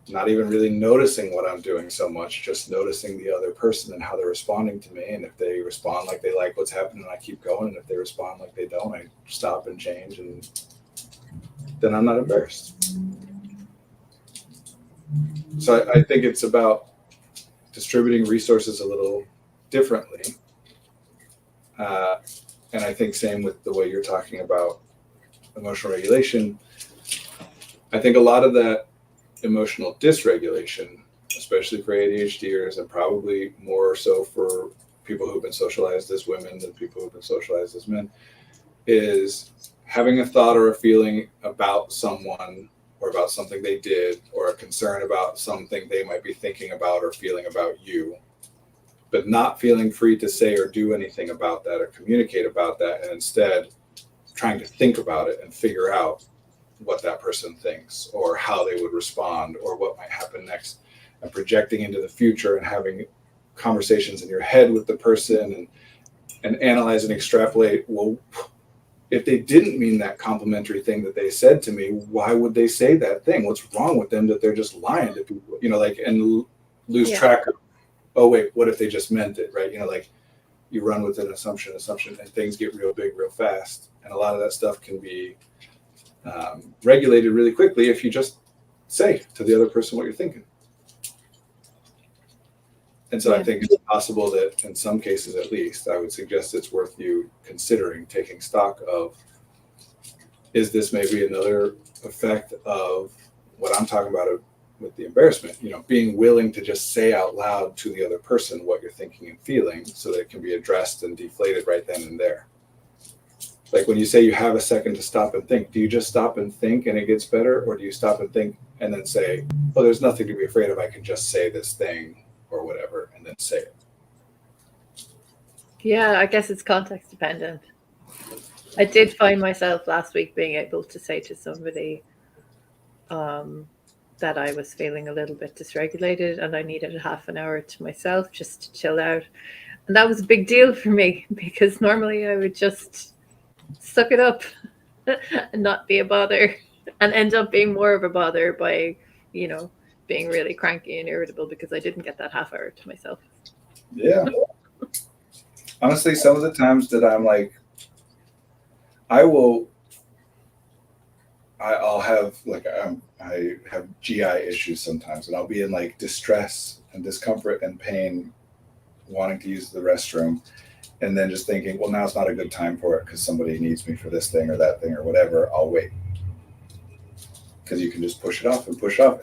not even really noticing what I'm doing so much, just noticing the other person and how they're responding to me. And if they respond like they like what's happening, I keep going. And if they respond like they don't, I stop and change. And then I'm not embarrassed. So I think it's about distributing resources a little differently. And I think same with the way you're talking about emotional regulation. I think a lot of that emotional dysregulation, especially for ADHDers, and probably more so for people who've been socialized as women than people who've been socialized as men, is having a thought or a feeling about someone or about something they did, or a concern about something they might be thinking about or feeling about you, but not feeling free to say or do anything about that or communicate about that, and instead trying to think about it and figure out what that person thinks or how they would respond or what might happen next, and projecting into the future and having conversations in your head with the person and analyze and extrapolate, well, if they didn't mean that complimentary thing that they said to me, why would they say that thing? What's wrong with them that they're just lying to people, like, and lose track of, oh wait, what if they just meant it, right? Like you run with an assumption, and things get real big real fast. And a lot of that stuff can be regulated really quickly if you just say to the other person what you're thinking. And so I think it's possible that in some cases, at least, I would suggest it's worth you considering taking stock of, is this maybe another effect of what I'm talking about with the embarrassment, being willing to just say out loud to the other person what you're thinking and feeling so that it can be addressed and deflated right then and there. Like when you say you have a second to stop and think, do you just stop and think and it gets better? Or do you stop and think and then say, oh, there's nothing to be afraid of. I can just say this thing or whatever, and then say it. Yeah, I guess it's context dependent. I did find myself last week being able to say to somebody that I was feeling a little bit dysregulated and I needed a half an hour to myself just to chill out. And that was a big deal for me because normally I would just suck it up and not be a bother and end up being more of a bother by, being really cranky and irritable because I didn't get that half hour to myself. Yeah. Honestly, some of the times that I'm like, I'll have I have GI issues sometimes, and I'll be in like distress and discomfort and pain, wanting to use the restroom, and then just thinking, well, now it's not a good time for it because somebody needs me for this thing or that thing or whatever. I'll wait. Because you can just push it off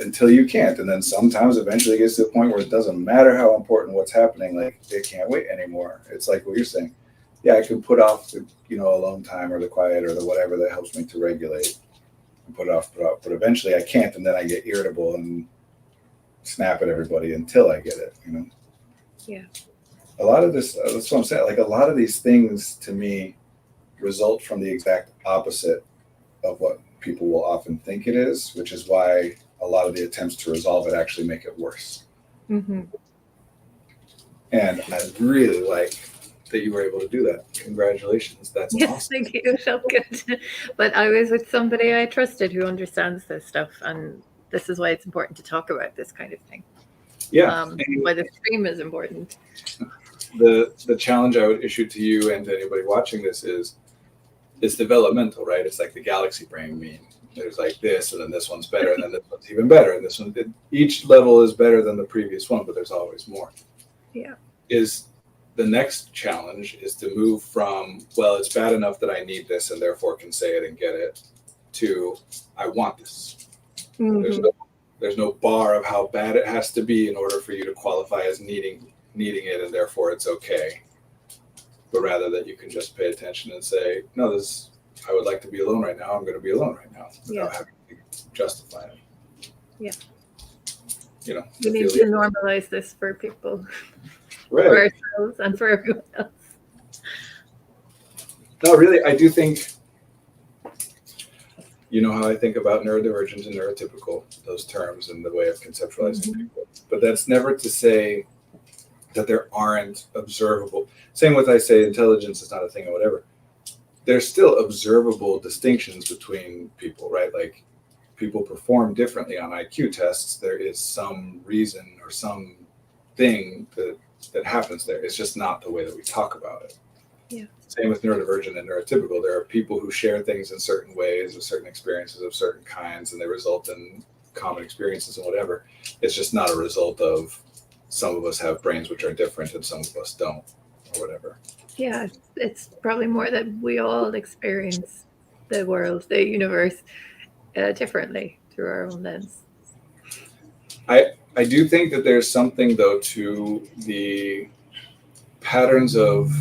until you can't. And then sometimes eventually it gets to the point where it doesn't matter how important what's happening, like they can't wait anymore. It's like what you're saying. Yeah, I can put off the, alone time or the quiet or the whatever that helps me to regulate and put it off. But eventually I can't, and then I get irritable and snap at everybody until I get it, Yeah. A lot of this, that's what I'm saying. Like a lot of these things to me result from the exact opposite of what people will often think it is, which is why a lot of the attempts to resolve it actually make it worse. Mm-hmm. And I really like that you were able to do that. Congratulations. That's awesome. Thank you. It felt good. But I was with somebody I trusted who understands this stuff. And this is why it's important to talk about this kind of thing. Yeah. Why the stream is important. The challenge I would issue to you and to anybody watching this is, it's developmental, right? It's like the galaxy brain meme. There's like this, and then this one's better, and then this one's even better, and this one. Each level is better than the previous one, but there's always more. Yeah. Is the next challenge is to move from, well, it's bad enough that I need this and therefore can say it and get it, to I want this. Mm-hmm. There's no bar of how bad it has to be in order for you to qualify as needing it, and therefore it's okay. But rather that you can just pay attention and say, no, I would like to be alone right now. I'm going to be alone right now without having to justify it. Yeah. We need to normalize this for people, right. For ourselves and for everyone else. No, really, I do think, how I think about neurodivergent and neurotypical, those terms and the way of conceptualizing people. But that's never to say that there aren't observable. Same with I say intelligence is not a thing or whatever. There's still observable distinctions between people, right? Like people perform differently on IQ tests. There is some reason or some thing that happens there. It's just not the way that we talk about it. Yeah. Same with neurodivergent and neurotypical. There are people who share things in certain ways with certain experiences of certain kinds, and they result in common experiences and whatever. It's just not a result of some of us have brains which are different and some of us don't, or whatever. Yeah, it's probably more that we all experience the world, the universe, differently through our own lens. I do think that there's something, though, to the patterns of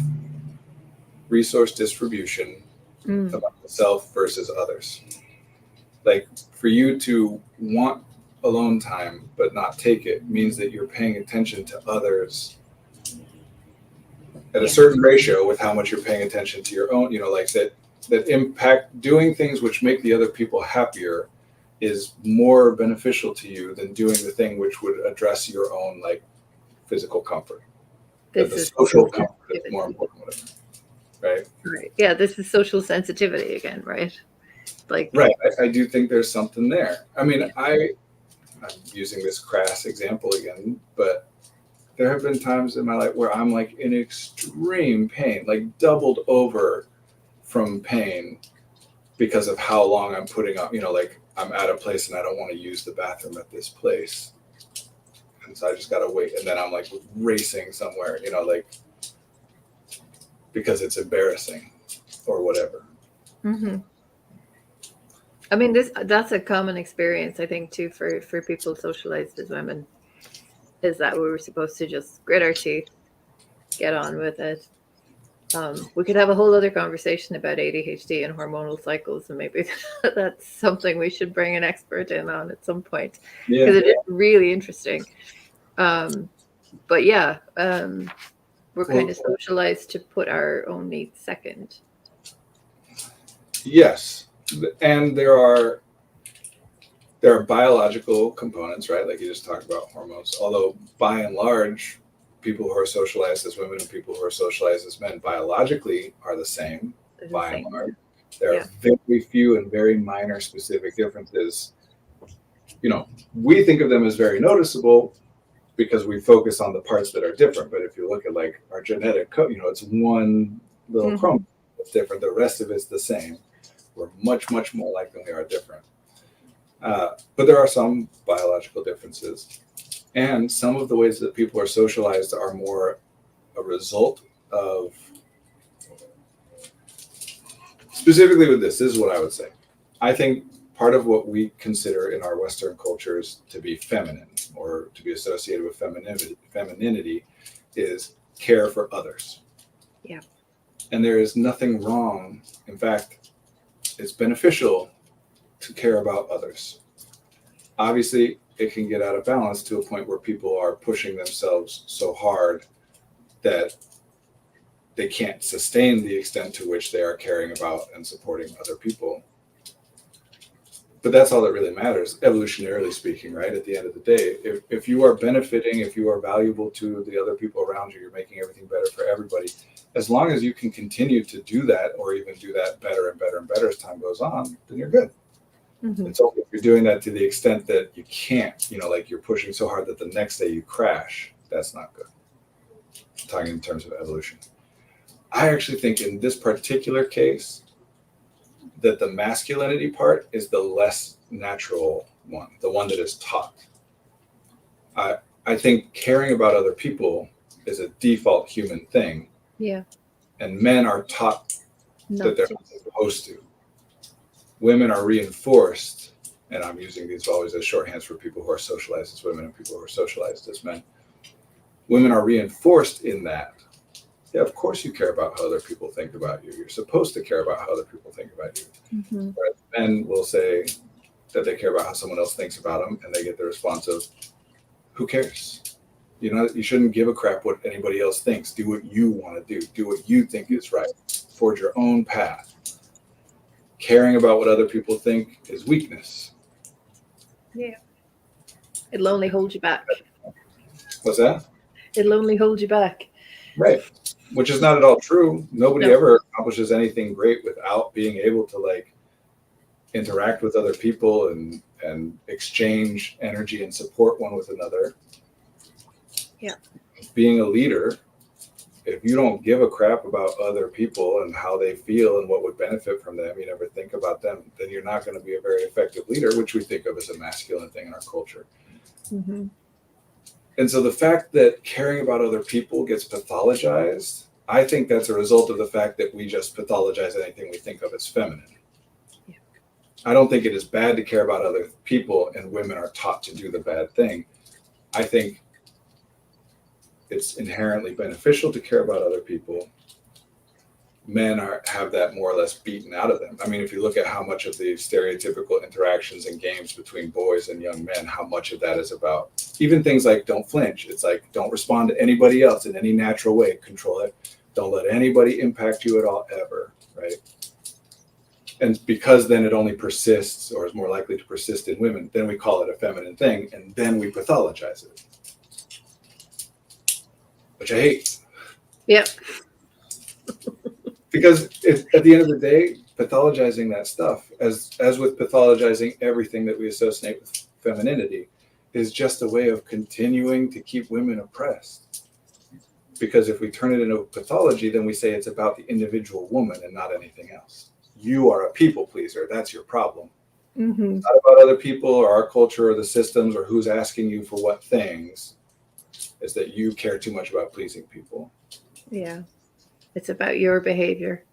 resource distribution about self versus others. Like for you to want alone time but not take it means that you're paying attention to others at a Yeah. certain ratio with how much you're paying attention to your own, like that impact doing things which make the other people happier is more beneficial to you than doing the thing which would address your own like physical comfort. That This the is social social comfort is more sensitivity. important, whatever. Right? Right. Yeah, this is social sensitivity again, right? Like, Right. I do think there's something there. I mean, yeah. I'm using this crass example again, but there have been times in my life where I'm like in extreme pain, like doubled over from pain because of how long I'm putting up, like I'm at a place and I don't want to use the bathroom at this place. And so I just got to wait. And then I'm like racing somewhere, like because it's embarrassing or whatever. Hmm. I mean, that's a common experience, I think, too, for people socialized as women, is that we were supposed to just grit our teeth, get on with it. We could have a whole other conversation about ADHD and hormonal cycles, and maybe that's something we should bring an expert in on at some point, Yeah. because it is really interesting. Um, but yeah, we're kind Well, of socialized to put our own needs second. yes. And there are biological components, right? Like you just talked about hormones. Although by and large, people who are socialized as women and people who are socialized as men biologically are the same They're the by and same. large. There Yeah. are very few and very minor specific differences. We think of them as very noticeable because we focus on the parts that are different. But if you look at like our genetic code, it's one little Hmm. chromosome that's different. The rest of it's the same. We're much, much more like than we are different. But there are some biological differences. And some of the ways that people are socialized are more a result of, specifically with this is what I would say. I think part of what we consider in our Western cultures to be feminine or to be associated with femininity is care for others. Yeah. And there is nothing wrong. In fact, it's beneficial to care about others. Obviously, it can get out of balance to a point where people are pushing themselves so hard that they can't sustain the extent to which they are caring about and supporting other people. But that's all that really matters, evolutionarily speaking, right? At the end of the day, if you are benefiting, if you are valuable to the other people around you, you're making everything better for everybody. As long as you can continue to do that or even do that better and better and better as time goes on, then you're good. Hmm. It's only if you're doing that to the extent that you can't, like you're pushing so hard that the next day you crash, that's not good. I'm talking in terms of evolution. I actually think in this particular case that the masculinity part is the less natural one, the one that is taught. I think caring about other people is a default human thing. Yeah. And men are taught that Not they're to. not supposed to. Women are reinforced, and I'm using these always as shorthands for people who are socialized as women and people who are socialized as men. Women are reinforced in that. Yeah, of course you care about how other people think about you. You're supposed to care about how other people think about you. Hmm. Whereas men will say that they care about how someone else thinks about them, and they get the response of, who cares? You shouldn't give a crap what anybody else thinks. Do what you want to do. Do what you think is right. Forge your own path. Caring about what other people think is weakness. Yeah. It'll only hold you back. What's that? It'll only hold you back. Right. Which is not at all true. Nobody No. ever accomplishes anything great without being able to like interact with other people and exchange energy and support one with another. Yeah. Being a leader, if you don't give a crap about other people and how they feel and what would benefit from them, you never think about them, then you're not going to be a very effective leader, which we think of as a masculine thing in our culture. Hmm. And so the fact that caring about other people gets pathologized, I think that's a result of the fact that we just pathologize anything we think of as feminine. Yeah. I don't think it is bad to care about other people, and women are taught to do the bad thing. I think it's inherently beneficial to care about other people. Men have that more or less beaten out of them. I mean, if you look at how much of the stereotypical interactions and games between boys and young men, how much of that is about even things like don't flinch. It's like don't respond to anybody else in any natural way. Control it. Don't let anybody impact you at all, ever, right? And because then it only persists, or is more likely to persist in women, then we call it a feminine thing, and then we pathologize it, which I hate. Yep. Because at the end of the day, pathologizing that stuff, as with pathologizing everything that we associate with femininity, is just a way of continuing to keep women oppressed. Because if we turn it into pathology, then we say it's about the individual woman and not anything else. You are a people pleaser. That's your problem. Mm-hmm. It's not about other people or our culture or the systems or who's asking you for what things. It's that you care too much about pleasing people. Yeah. It's about your behavior,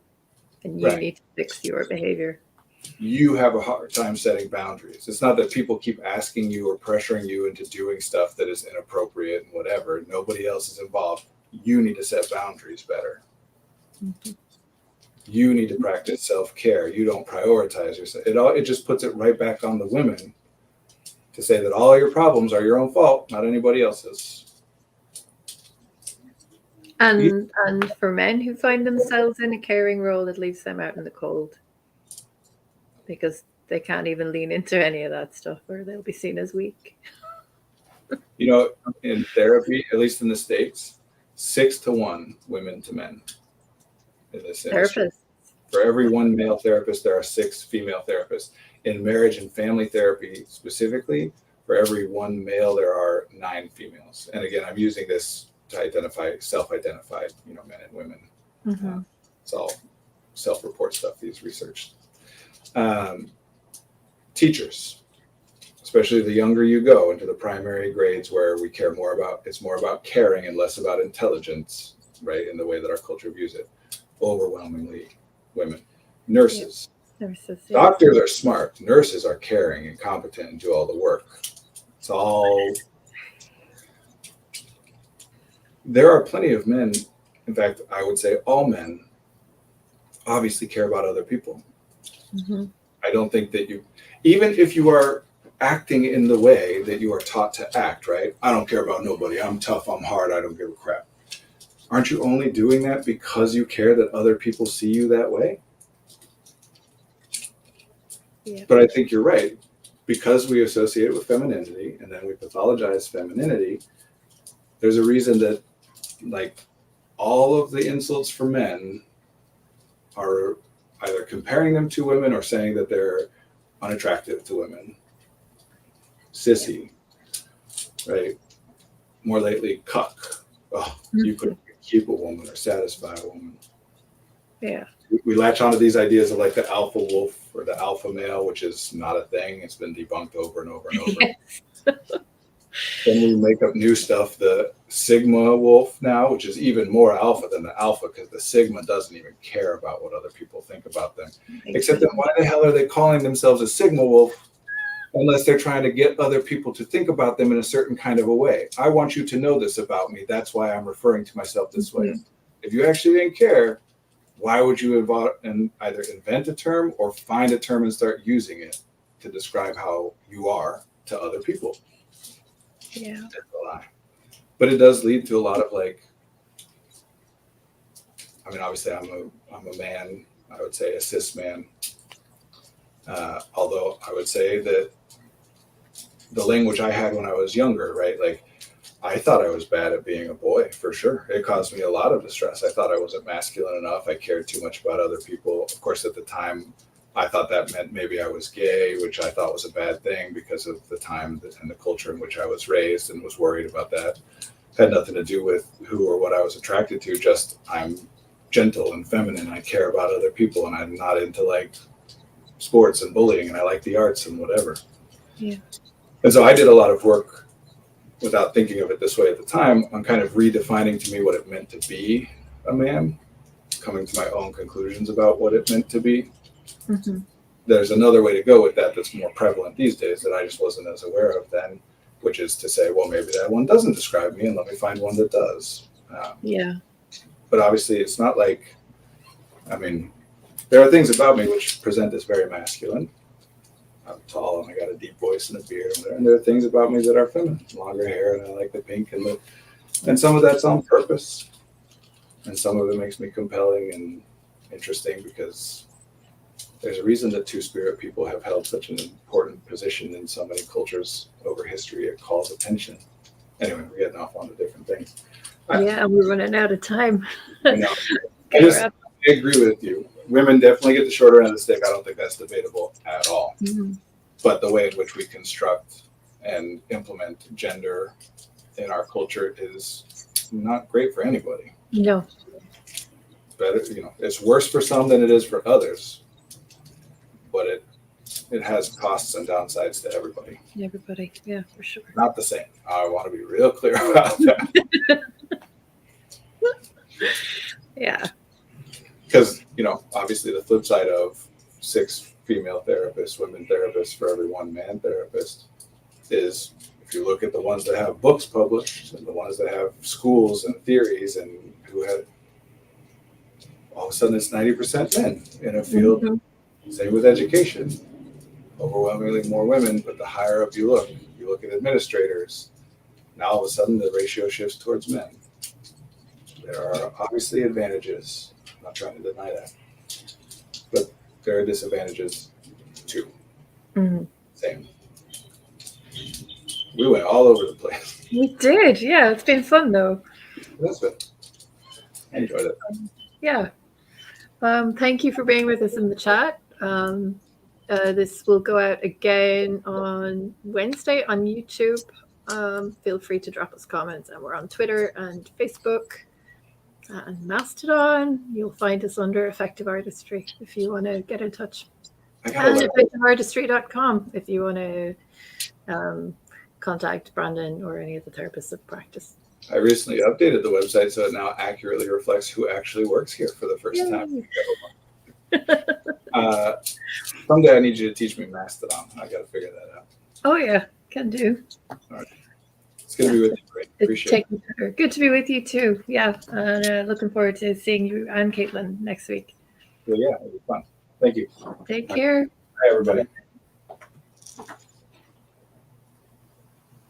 and you Right. need to fix your behavior. You have a hard time setting boundaries. It's not that people keep asking you or pressuring you into doing stuff that is inappropriate and whatever. Nobody else is involved. You need to set boundaries better. Mm-hmm. You need to practice self-care. You don't prioritize yourself. It just puts it right back on the women to say that all your problems are your own fault, not anybody else's. And for men who find themselves in a caring role, it leaves them out in the cold because they can't even lean into any of that stuff, or they'll be seen as weak. You know, in therapy, at least in the States, 6-1 women to men in this industry. Therapists. For every one male therapist, there are 6 female therapists. In marriage and family therapy specifically, for every one male, there are 9 females. And again, I'm using this to identify self-identified, men and women. Mm-hmm. It's all self-report stuff, these research. Teachers, especially the younger you go into the primary grades where we care more about, it's more about caring and less about intelligence, right? In the way that our culture views it. Overwhelmingly women. Nurses. Yeah. Nurses. Yeah. Doctors are smart. Nurses are caring and competent and do all the work. It's all. There are plenty of men, in fact, I would say all men obviously care about other people. Mm-hmm. I don't think that even if you are acting in the way that you are taught to act, right? I don't care about nobody. I'm tough. I'm hard. I don't give a crap. Aren't you only doing that because you care that other people see you that way? Yeah. But I think you're right. Because we associate it with femininity and then we pathologize femininity, there's a reason that, like, all of the insults for men are either comparing them to women or saying that they're unattractive to women. Sissy, right? More lately, cuck. Oh, you couldn't keep a woman or satisfy a woman. Yeah. We latch onto these ideas of like the alpha wolf or the alpha male, which is not a thing. It's been debunked over and over and over. Yes. Then we make up new stuff, the sigma wolf now, which is even more alpha than the alpha because the sigma doesn't even care about what other people think about them. Except that why the hell are they calling themselves a sigma wolf unless they're trying to get other people to think about them in a certain kind of a way? I want you to know this about me. That's why I'm referring to myself this way. Mm-hmm. If you actually didn't care, why would you either invent a term or find a term and start using it to describe how you are to other people? Yeah. That's a lie. But it does lead to a lot of obviously I'm a man, I would say a cis man. Although I would say that the language I had when I was younger, right? Like I thought I was bad at being a boy for sure. It caused me a lot of distress. I thought I wasn't masculine enough. I cared too much about other people. Of course, at the time, I thought that meant maybe I was gay, which I thought was a bad thing because of the time and the culture in which I was raised and was worried about that. It had nothing to do with who or what I was attracted to, just I'm gentle and feminine. I care about other people and I'm not into like sports and bullying and I like the arts and whatever. Yeah. And so I did a lot of work without thinking of it this way at the time on kind of redefining to me what it meant to be a man, coming to my own conclusions about what it meant to be. Mm-hmm. There's another way to go with that that's more prevalent these days that I just wasn't as aware of then, which is to say, well, maybe that one doesn't describe me and let me find one that does. Yeah. But obviously it's not like, there are things about me which present as very masculine. I'm tall and I got a deep voice and a beard, and there are things about me that are feminine, longer hair, and I like the pink and some of that's on purpose. And some of it makes me compelling and interesting because there's a reason that two-spirit people have held such an important position in so many cultures over history. It calls attention. Anyway, we're getting off on the different things. Yeah, we're running out of time. I know. I agree with you. Women definitely get the shorter end of the stick. I don't think that's debatable at all. Mm-hmm. But the way in which we construct and implement gender in our culture is not great for anybody. No. Better, it's worse for some than it is for others. But it has costs and downsides to everybody. Everybody, yeah, for sure. Not the same. I want to be real clear about that. Yeah. Because, obviously the flip side of 6 female therapists, women therapists for every 1 man therapist is, if you look at the ones that have books published and the ones that have schools and theories and who have, all of a sudden it's 90% men in a field. Mm-hmm. Same with education. Overwhelmingly more women, but the higher up you look at administrators, now all of a sudden the ratio shifts towards men. There are obviously advantages. I'm not trying to deny that. But there are disadvantages too. Mm-hmm. Same. We went all over the place. We did, yeah. It's been fun though. That's good. I enjoyed it. Yeah. Thank you for being with us in the chat. This will go out again on Wednesday on YouTube. Feel free to drop us comments, and we're on Twitter and Facebook and Mastodon. You'll find us under Effective Artistry if you want to get in touch. And effectiveartistry.com if you want to contact Brandon or any of the therapists of practice. I recently updated the website so it now accurately reflects who actually works here for the first time. Someday I need you to teach me Mastodon. I got to figure that out. Oh yeah, can do. All right. It's good to be with you. Great. Appreciate it. Good to be with you too. Yeah, and looking forward to seeing you and Caitlin next week. Well, yeah, it'll be fun. Thank you. Take care. Bye, everybody.